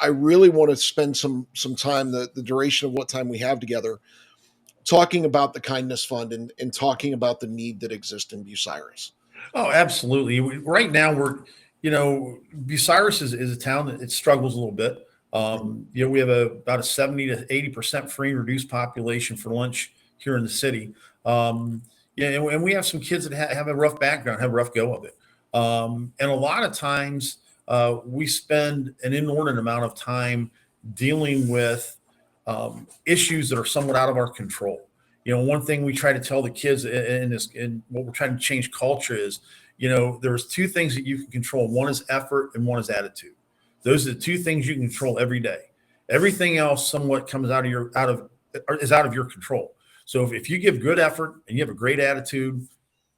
I really want to spend some time, the duration of what time we have together, talking about the kindness fund and talking about the need that exists in Bucyrus. Oh, absolutely. Right now, Bucyrus is a town that it struggles a little bit. We have about a 70 to 80% free and reduced population for lunch here in the city. And we have some kids that have a rough background, have a rough go of it. And a lot of times, we spend an inordinate amount of time dealing with issues that are somewhat out of our control. One thing we try to tell the kids in what we're trying to change culture is, there's two things that you can control. One is effort and one is attitude. Those are the two things you can control every day. Everything else somewhat comes is out of your control. So if you give good effort and you have a great attitude,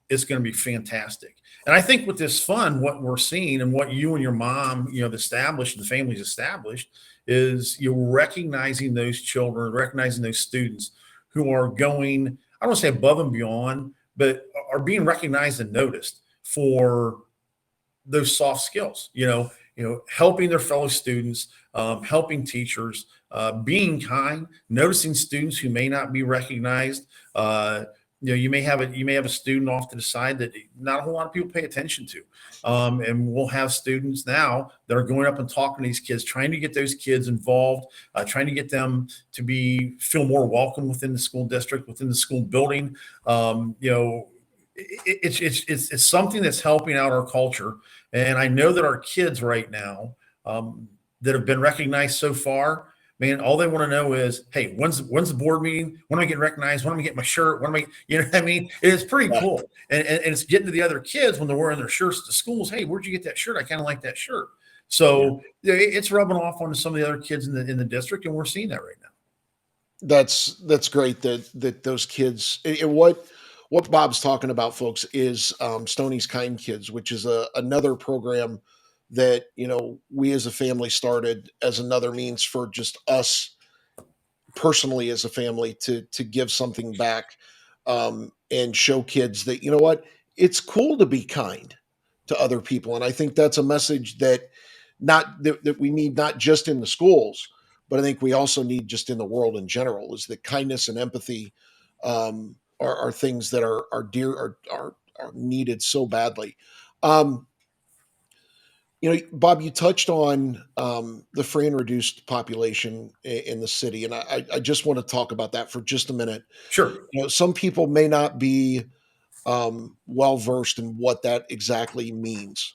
it's going to be fantastic. And I think with this fund, what we're seeing and what you and your mom, established and the family's established is you're recognizing those children, recognizing those students who are going, I don't want to say above and beyond, but are being recognized and noticed for those soft skills, helping their fellow students, helping teachers, being kind, noticing students who may not be recognized. You may have a student off to the side that not a whole lot of people pay attention to. And we'll have students now that are going up and talking to these kids, trying to get those kids involved, trying to get them to feel more welcome within the school district, within the school building. It's something that's helping out our culture. And I know that our kids right now that have been recognized so far, man, all they want to know is, hey, when's the board meeting? When am I getting recognized? When am I getting my shirt? You know what I mean? It's pretty cool. And it's getting to the other kids when they're wearing their shirts at the schools. Hey, where'd you get that shirt? I kind of like that shirt. So it's rubbing off onto some of the other kids in the district, and we're seeing that right now. That's great that those kids, and what Bob's talking about, folks, is Stoney's Kind Kids, which is another program that we as a family started as another means for just us personally as a family to give something back, and show kids that it's cool to be kind to other people. And I think that's a message that that we need, not just in the schools, but I think we also need just in the world in general, is that kindness and empathy are things that are dear, are needed so badly. Bob, you touched on the free and reduced population in the city, and I just want to talk about that for just a minute. Sure. Some people may not be well versed in what that exactly means.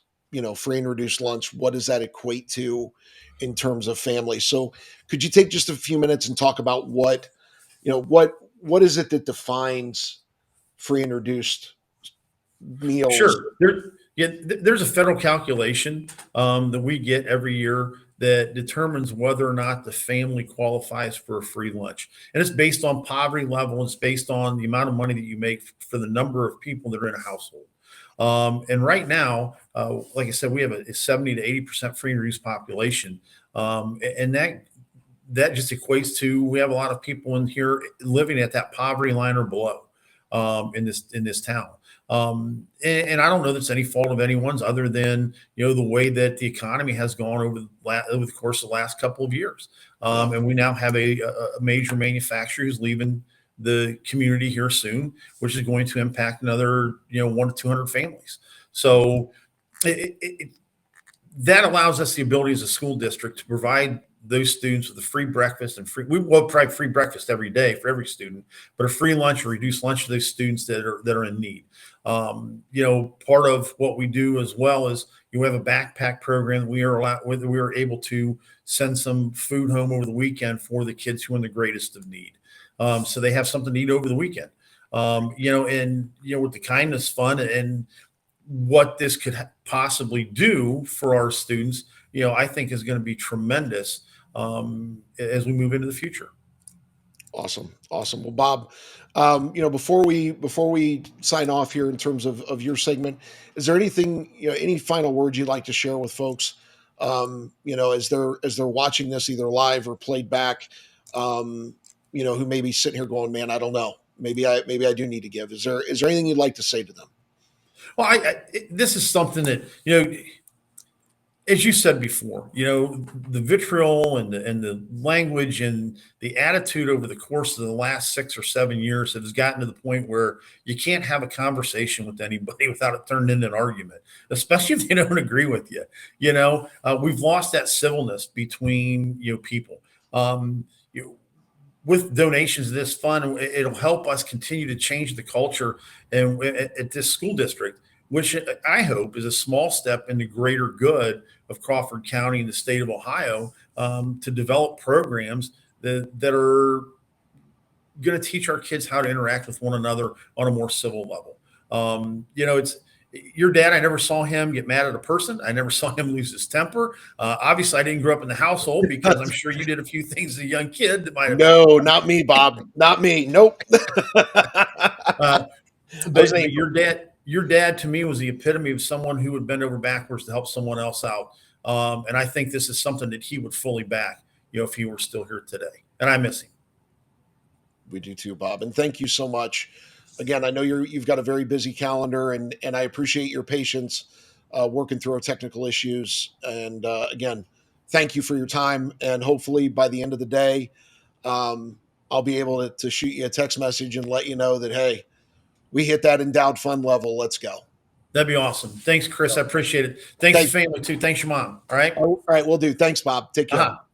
Free and reduced lunch. What does that equate to in terms of family? So, could you take just a few minutes and talk about what is it that defines free and reduced meals? Sure. There's a federal calculation that we get every year that determines whether or not the family qualifies for a free lunch. And it's based on poverty level. It's based on the amount of money that you make for the number of people that are in a household. And right now, like I said, we have a 70 to 80% free and reduced population. And that just equates to, we have a lot of people in here living at that poverty line or below in this town. And I don't know that's any fault of anyone's other than, the way that the economy has gone over the course of the last couple of years. And we now have a major manufacturer who's leaving the community here soon, which is going to impact another, 1 to 200 families. So that allows us the ability as a school district to provide those students with a free breakfast we will provide free breakfast every day for every student, but a free lunch or reduced lunch to those students that are in need. Part of what we do as well is we have a backpack program. We are able to send some food home over the weekend for the kids who are in the greatest of need. So they have something to eat over the weekend. With the kindness fund and what this could possibly do for our students, I think is going to be tremendous as we move into the future. Awesome. Well, Bob, before we sign off here in terms of your segment, is there anything, any final words you'd like to share with folks, as they're watching this either live or played back, who may be sitting here going, man, I don't know, maybe I do need to give. Is there anything you'd like to say to them? Well, this is something that, as you said before, the vitriol and the language and the attitude over the course of the last 6 or 7 years has gotten to the point where you can't have a conversation with anybody without it turned into an argument, especially if they don't agree with you. We've lost that civilness between people. You know, with donations of this fund, it'll help us continue to change the culture and at this school district, which I hope is a small step in the greater good of Crawford County and the state of Ohio, to develop programs that are going to teach our kids how to interact with one another on a more civil level. It's your dad. I never saw him get mad at a person. I never saw him lose his temper. Obviously, I didn't grow up in the household because I'm sure you did a few things as a young kid that might have. No, not me, Bob. Not me. Nope. Uh, I was but your dad to me was the epitome of someone who would bend over backwards to help someone else out. And I think this is something that he would fully back, if he were still here today. And I miss him. We do too, Bob. And thank you so much. Again, I know you've got a very busy calendar, and I appreciate your patience working through our technical issues. And again, thank you for your time. And hopefully, by the end of the day, I'll be able to shoot you a text message and let you know that, hey, we hit that endowed fund level. Let's go. That'd be awesome. Thanks, Chris. I appreciate it. Thanks, family too. Thanks, your mom. All right. All right, we'll do. Thanks, Bob. Take care. Uh-huh.